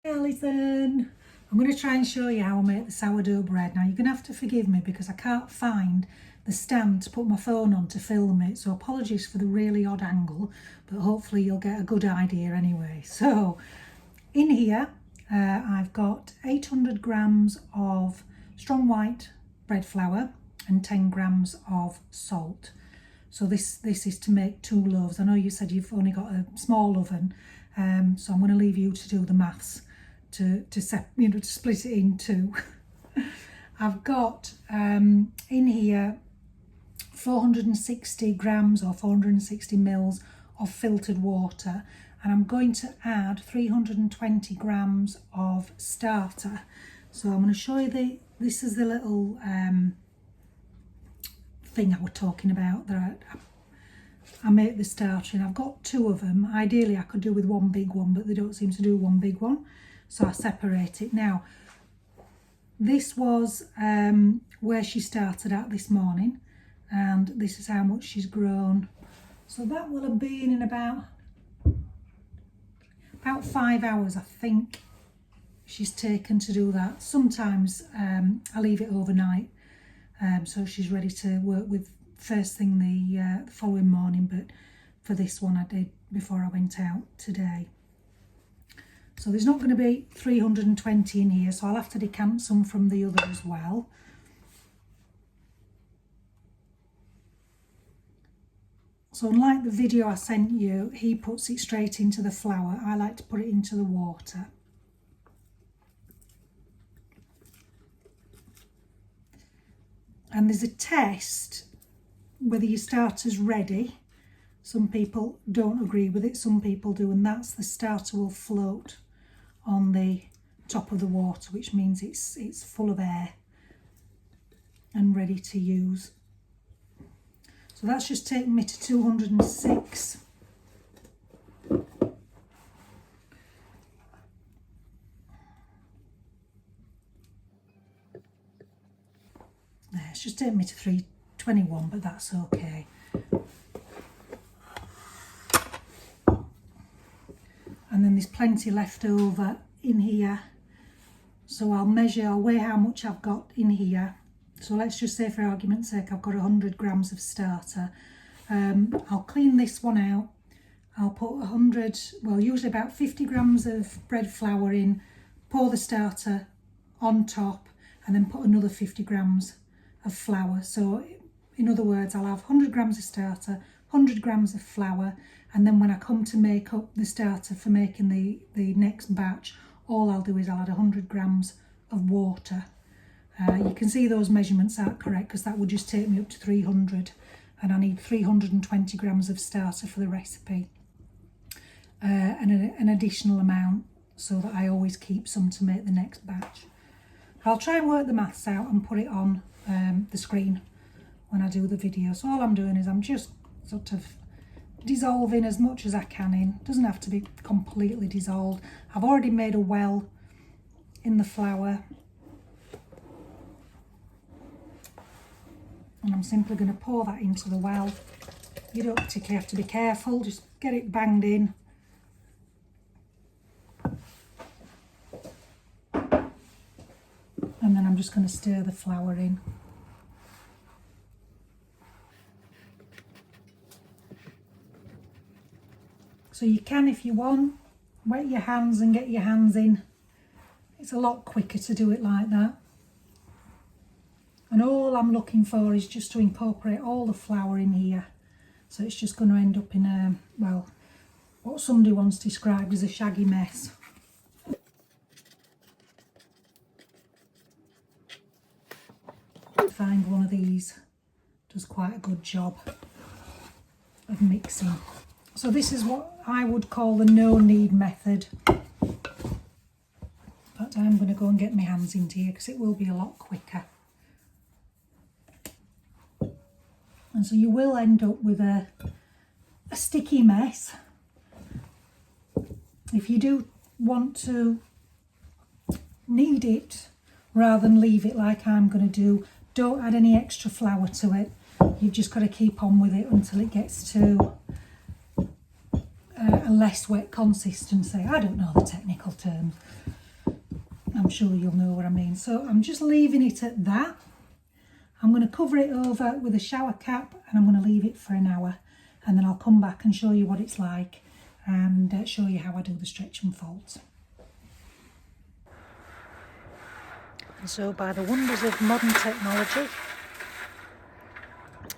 Alison, I'm going to try and show you how I make the sourdough bread. Now you're going to have to forgive me because I can't find the stand to put my phone on to film it, so apologies for the really odd angle, but hopefully you'll get a good idea anyway. So in here I've got 800 grams of strong white bread flour and 10 grams of salt. So this is to make 2 loaves. I know you said you've only got a small oven, so I'm going to leave you to do the maths to split it in 2. I've got in here 460 grams or 460 mils of filtered water, and I'm going to add 320 grams of starter. So I'm going to show you this is the little thing I was talking about that I make the starter in. I've got 2 of them. Ideally I could do with one big one, but they don't seem to do one big one, so I separate it. Now this was where she started at this morning, and this is how much she's grown. So that will have been in about 5 hours, I think she's taken to do that. Sometimes I leave it overnight, so she's ready to work with first thing the following morning, but for this one I did before I went out today. So there's not going to be 320 in here, so I'll have to decant some from the other as well. So unlike the video I sent you, he puts it straight into the flour. I like to put it into the water. And there's a test whether your starter's ready. Some people don't agree with it, some people do, and that's the starter will float on the top of the water, which means it's full of air and ready to use. So that's just taken me to 206. There, it's just taken me to 321, but that's okay. And then there's plenty left over in here, so I'll weigh how much I've got in here. So let's just say, for argument's sake, I've got 100 grams of starter. I'll clean this one out. I'll put usually about 50 grams of bread flour in, pour the starter on top, and then put another 50 grams of flour. So in other words, I'll have 100 grams of starter, 100 grams of flour, and then when I come to make up the starter for making the next batch, all I'll do is I'll add 100 grams of water. You can see those measurements aren't correct because that would just take me up to 300, and I need 320 grams of starter for the recipe, and an additional amount so that I always keep some to make the next batch. I'll try and work the maths out and put it on the screen when I do the video. So all I'm doing is I'm just sort of dissolving as much as I can in. Doesn't have to be completely dissolved. I've already made a well in the flour, and I'm simply going to pour that into the well. You don't particularly have to be careful, just get it banged in. And then I'm just going to stir the flour in. So you can, if you want, wet your hands and get your hands in. It's a lot quicker to do it like that. And all I'm looking for is just to incorporate all the flour in here. So it's just going to end up in a, well, what somebody once described as a shaggy mess. Find one of these does quite a good job of mixing. So this is what I would call the no knead method. But I'm going to go and get my hands into here because it will be a lot quicker. And so you will end up with a sticky mess. If you do want to knead it rather than leave it like I'm going to do, don't add any extra flour to it. You've just got to keep on with it until it gets to a less wet consistency. I don't know the technical terms. I'm sure you'll know what I mean. So I'm just leaving it at that. I'm going to cover it over with a shower cap and I'm going to leave it for an hour, and then I'll come back and show you what it's like and show you how I do the stretch and folds. And so by the wonders of modern technology,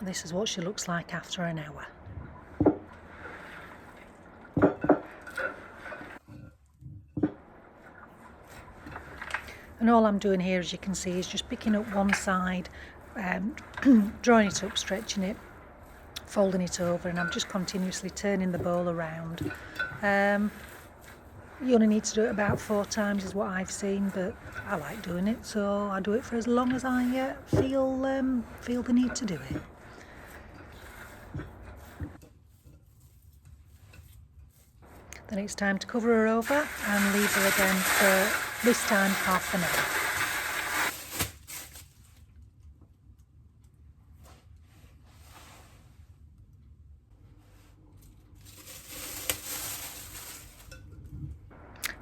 this is what she looks like after an hour. And all I'm doing here, as you can see, is just picking up one side, drawing it up, stretching it, folding it over, and I'm just continuously turning the bowl around. You only need to do it about 4 times is what I've seen, but I like doing it, so I do it for as long as I feel the need to do it. Then it's time to cover her over and leave her again for, this time, half an hour.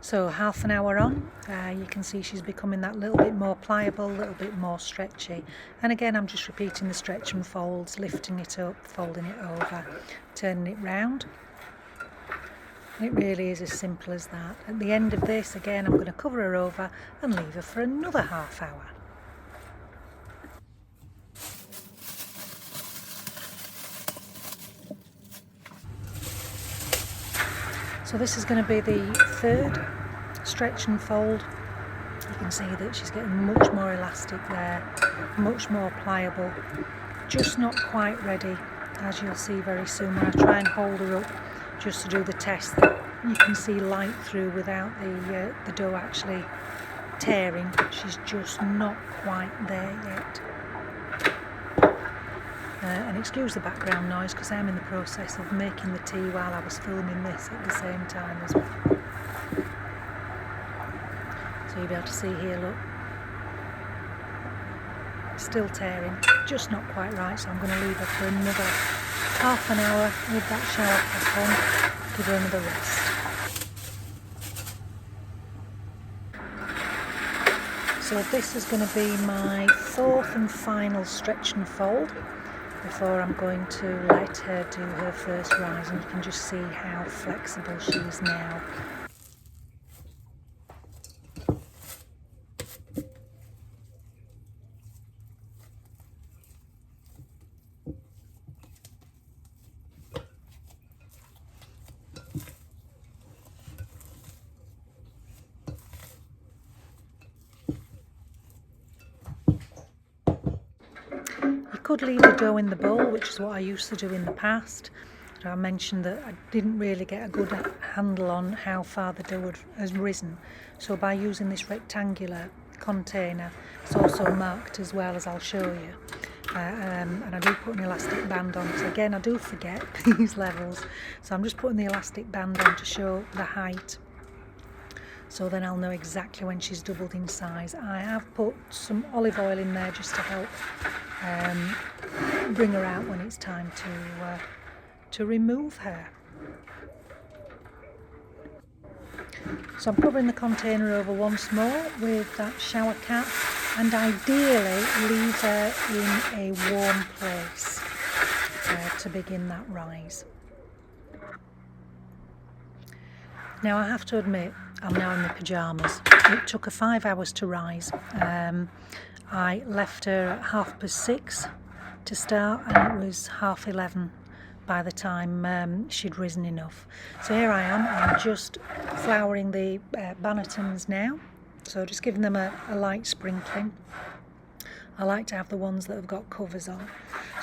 So half an hour on, you can see she's becoming that little bit more pliable, a little bit more stretchy. And again, I'm just repeating the stretch and folds, lifting it up, folding it over, turning it round. It really is as simple as that. At the end of this, again, I'm going to cover her over and leave her for another half hour. So this is going to be the third stretch and fold. You can see that she's getting much more elastic there, much more pliable, just not quite ready, as you'll see very soon when I try and hold her up just to do the test that you can see light through without the dough actually tearing. She's just not quite there yet. And excuse the background noise because I'm in the process of making the tea while I was filming this at the same time as well. So you'll be able to see here, look, still tearing, just not quite right, so I'm going to leave her for another half an hour with that shower cap on, give her another rest. So this is going to be my 4th and final stretch and fold before I'm going to let her do her first rise, and you can just see how flexible she is now. Could leave the dough in the bowl, which is what I used to do in the past. I mentioned that I didn't really get a good handle on how far the dough has risen, so by using this rectangular container, it's also marked as well, as I'll show you, and I do put an elastic band on, so again I do forget these levels, so I'm just putting the elastic band on to show the height, so then I'll know exactly when she's doubled in size. I have put some olive oil in there just to help bring her out when it's time to remove her. So I'm covering the container over once more with that shower cap, and ideally leave her in a warm place to begin that rise. Now I have to admit, I'm now in my pyjamas. It took her 5 hours to rise. I left her at 6:30 to start, and it was 11:30 by the time she'd risen enough. So here I am, I'm just flouring the bannetons now, so just giving them a light sprinkling. I like to have the ones that have got covers on.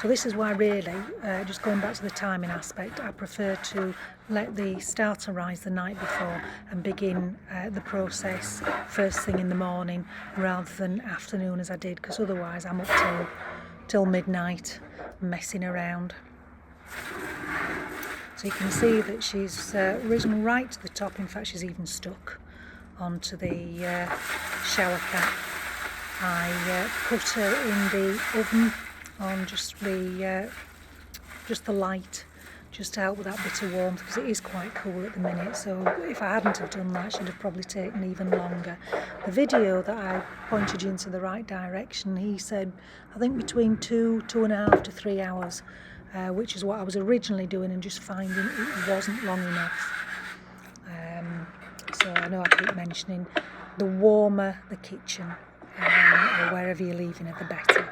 So this is why really, just going back to the timing aspect, I prefer to let the starter rise the night before and begin the process first thing in the morning rather than afternoon as I did, because otherwise I'm up till midnight messing around. So you can see that she's risen right to the top. In fact, she's even stuck onto the shower cap. I put her in the oven on just the light just to help with that bit of warmth, because it is quite cool at the minute. So if I hadn't have done that, it should have probably taken even longer. The video that I pointed you into the right direction, he said I think between 2.5 to 3 hours, which is what I was originally doing, and just finding it wasn't long enough. So I know I keep mentioning the warmer the kitchen or wherever you're leaving it, the better.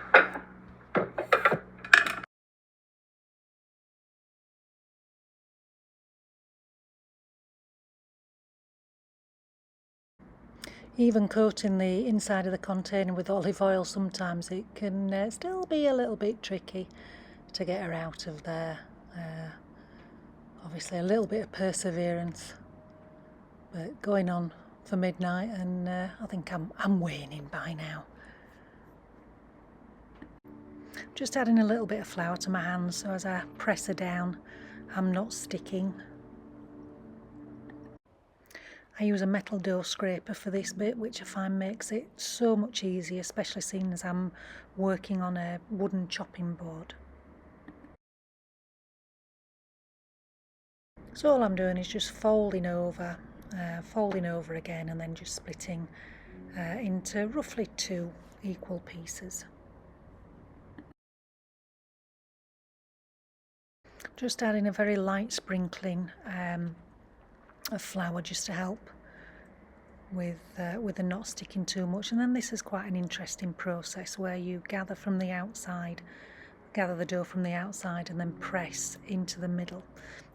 Even coating the inside of the container with olive oil, sometimes it can still be a little bit tricky to get her out of there. Obviously a little bit of perseverance, but going on for midnight, and I think I'm waning by now. Just adding a little bit of flour to my hands, so as I press her down, I'm not sticking. I use a metal dough scraper for this bit, which I find makes it so much easier, especially seeing as I'm working on a wooden chopping board. So all I'm doing is just folding over again, and then just splitting into roughly 2 equal pieces. Just adding a very light sprinkling of flour just to help with the not sticking too much. And then this is quite an interesting process where you gather the dough from the outside and then press into the middle,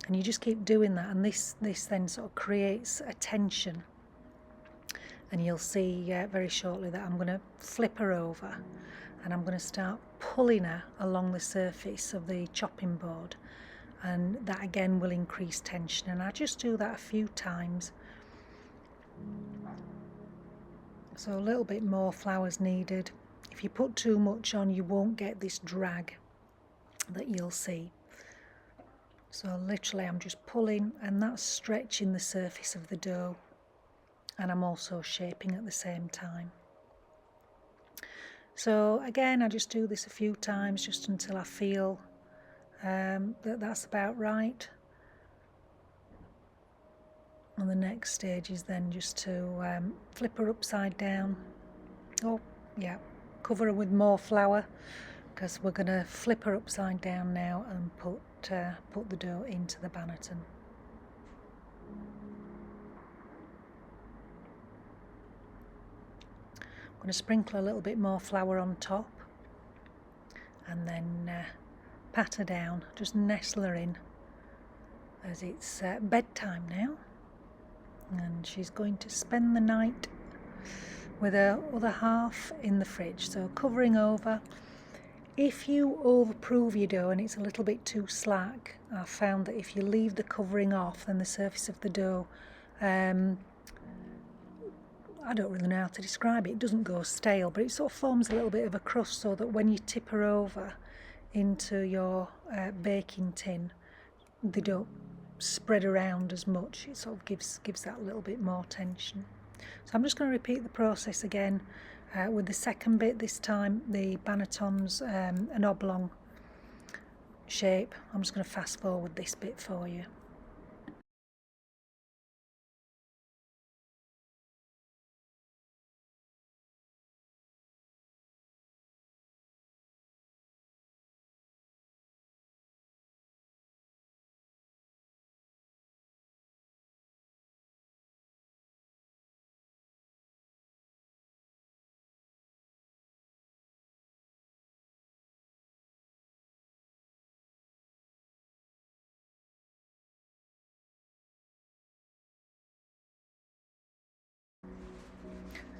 and you just keep doing that, and this then sort of creates a tension. And you'll see very shortly that I'm going to flip her over, and I'm going to start pulling her along the surface of the chopping board, and that again will increase tension. And I just do that a few times. So a little bit more flour's needed. If you put too much on, you won't get this drag that you'll see. So literally I'm just pulling, and that's stretching the surface of the dough, and I'm also shaping at the same time. So again, I just do this a few times just until I feel that's about right. And the next stage is then just to flip her upside down. Oh yeah, cover her with more flour, because we're going to flip her upside down now and put the dough into the banneton. I'm going to sprinkle a little bit more flour on top, and then pat her down, just nestle her in, as it's bedtime now, and she's going to spend the night with her other half in the fridge. So covering over. If you overprove your dough and it's a little bit too slack, I've found that if you leave the covering off, then the surface of the dough, I don't really know how to describe it. It doesn't go stale, but it sort of forms a little bit of a crust, so that when you tip her over into your baking tin, they don't spread around as much. It sort of gives that little bit more tension. So I'm just going to repeat the process again with the second bit. This time the banneton's an oblong shape. I'm just going to fast forward this bit for you.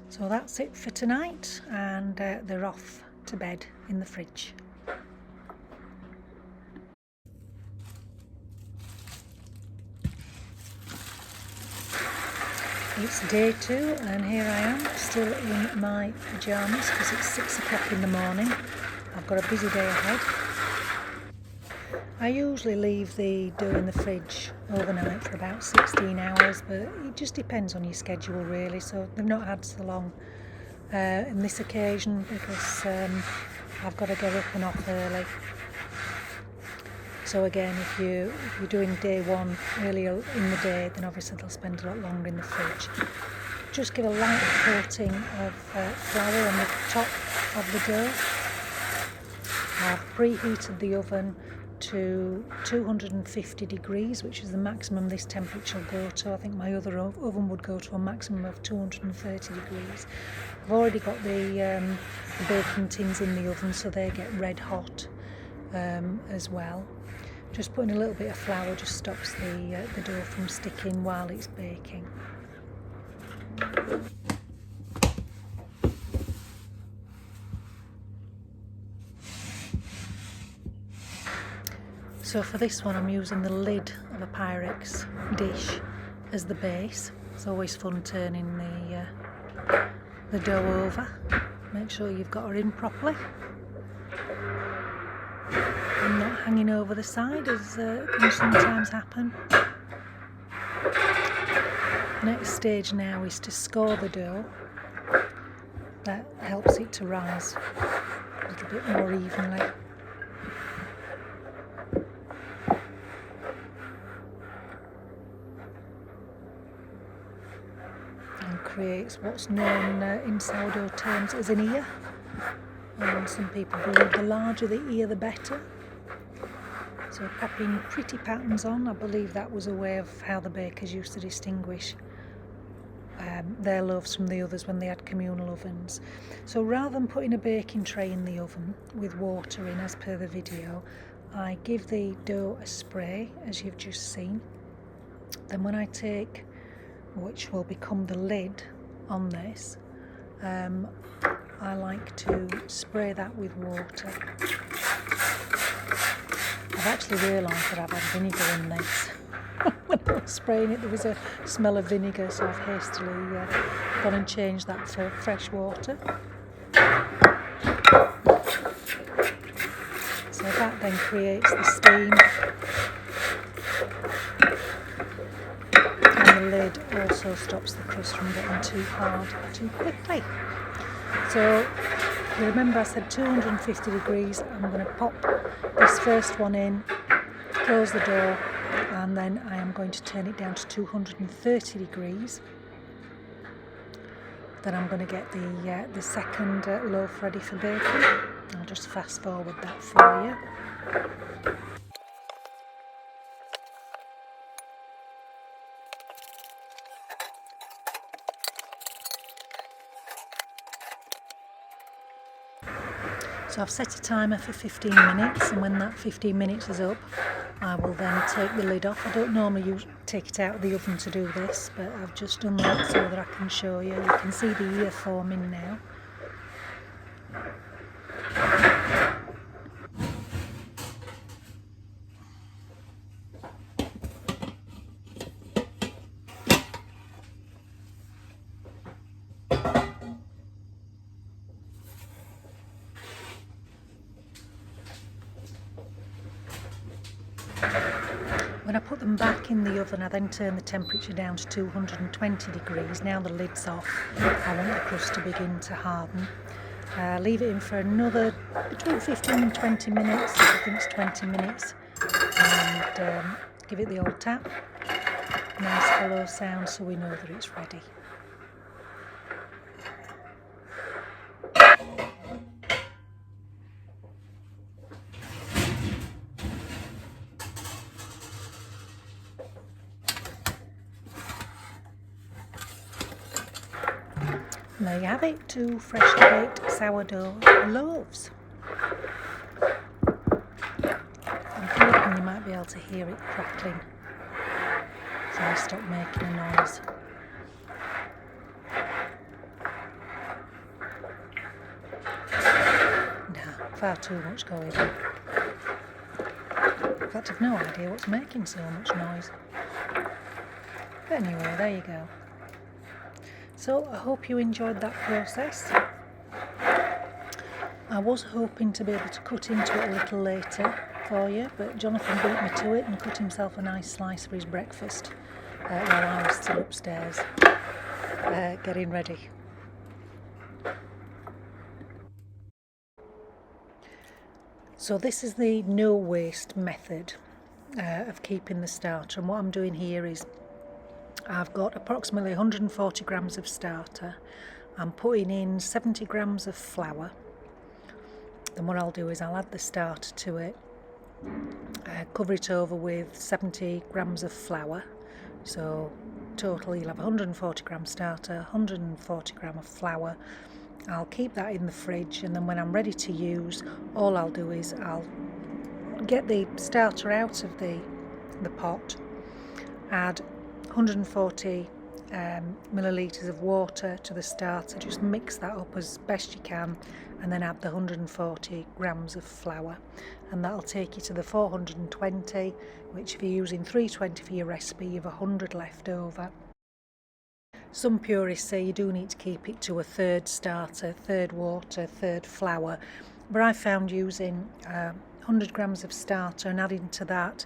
So that's it for tonight, and they're off to bed in the fridge. It's day 2, and here I am still in my pyjamas because it's 6 o'clock in the morning. I've got a busy day ahead. I usually leave the dough in the fridge overnight for about 16 hours, but it just depends on your schedule really. So they've not had so long in this occasion, because I've got to get up and off early. So again, if you're doing day one earlier in the day, then obviously they'll spend a lot longer in the fridge. Just give a light coating of flour on the top of the dough. I've preheated the oven to 250 degrees, which is the maximum this temperature will go to. I think my other oven would go to a maximum of 230 degrees. I've already got the baking tins in the oven, so they get red hot as well. Just putting a little bit of flour just stops the dough from sticking while it's baking. So for this one I'm using the lid of a Pyrex dish as the base. It's always fun turning the dough over. Make sure you've got her in properly and not hanging over the side, as can sometimes happen. Next stage now is to score the dough. That helps it to rise a little bit more evenly. And creates what's known in sourdough terms as an ear. And some people believe the larger the ear, the better. So popping pretty patterns on, I believe that was a way of how the bakers used to distinguish their loaves from the others when they had communal ovens. So rather than putting a baking tray in the oven with water in as per the video, I give the dough a spray, as you've just seen. Then when I take, which will become the lid on this, I like to spray that with water. I've actually realised that I've had vinegar in this. When I was spraying it, there was a smell of vinegar, so I've hastily gone and changed that for fresh water. So that then creates the steam, and the lid also stops the crust from getting too hard too quickly. So you remember I said 250 degrees. I'm going to pop this first one in, close the door, and then I am going to turn it down to 230 degrees. Then I'm going to get the second loaf ready for baking. I'll just fast forward that for you. So I've set a timer for 15 minutes, and when that 15 minutes is up, I will then take the lid off. I don't normally take it out of the oven to do this, but I've just done that so that I can show you. You can see the ear forming now. When I put them back in the oven, I then turn the temperature down to 220 degrees. Now the lid's off, I want the crust to begin to harden. Leave it in for another between 15 and 20 minutes, I think it's 20 minutes, and give it the old tap. Nice hollow sound so we know that it's ready. And there you have it, 2 freshly baked sourdough loaves. I'm hoping you might be able to hear it crackling, so I stop making a noise. Nah, far too much going on. In fact, I've no idea what's making so much noise. But anyway, there you go. So I hope you enjoyed that process. I was hoping to be able to cut into it a little later for you, but Jonathan beat me to it and cut himself a nice slice for his breakfast while I was still upstairs getting ready. So this is the no waste method of keeping the starter, and what I'm doing here is I've got approximately 140 grams of starter. I'm putting in 70 grams of flour. Then what I'll do is I'll add the starter to it, cover it over with 70 grams of flour. So total you'll have 140 gram starter, 140 gram of flour. I'll keep that in the fridge, and then when I'm ready to use, all I'll do is I'll get the starter out of the pot, add 140 millilitres of water to the starter, just mix that up as best you can, and then add the 140 grams of flour, and that'll take you to the 420, which if you're using 320 for your recipe, you've 100 left over. Some purists say you do need to keep it to a third starter, third water, third flour, but I found using 100 grams of starter and adding to that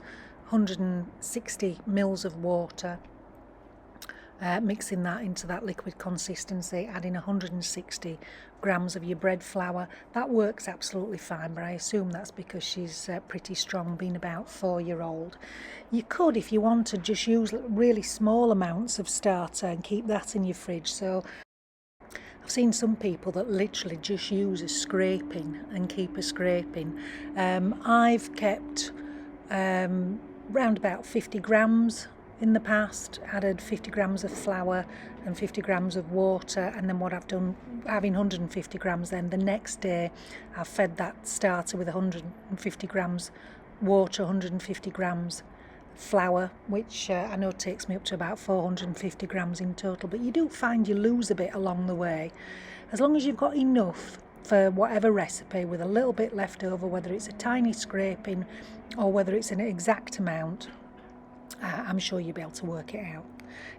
160 mils of water, mixing that into that liquid consistency, adding 160 grams of your bread flour, that works absolutely fine, but I assume that's because she's pretty strong, being about 4-year-old. You could, if you wanted, just use really small amounts of starter and keep that in your fridge. So I've seen some people that literally just use a scraping and keep a scraping. I've kept round about 50 grams in the past, added 50 grams of flour and 50 grams of water, and then what I've done, having 150 grams, then the next day I've fed that starter with 150 grams water, 150 grams flour, which I know takes me up to about 450 grams in total, but you do find you lose a bit along the way. As long as you've got enough for whatever recipe with a little bit left over, whether it's a tiny scraping or whether it's an exact amount, I'm sure you'll be able to work it out.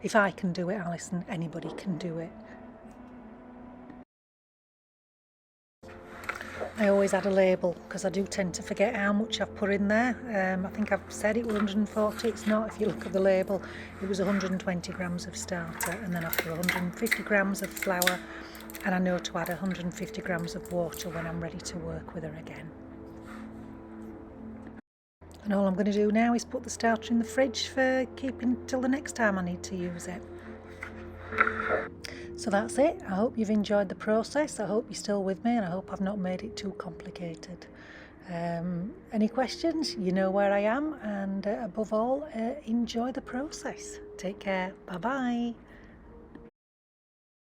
If I can do it, Alison, anybody can do it. I always add a label because I do tend to forget how much I've put in there. I think I've said it was 140, it's not. If you look at the label, it was 120 grams of starter, and then after 150 grams of flour, and I know to add 150 grams of water when I'm ready to work with her again. And all I'm going to do now is put the starter in the fridge for keeping till the next time I need to use it. So that's it. I hope you've enjoyed the process. I hope you're still with me, and I hope I've not made it too complicated. Any questions? You know where I am, and above all, enjoy the process. Take care. Bye bye.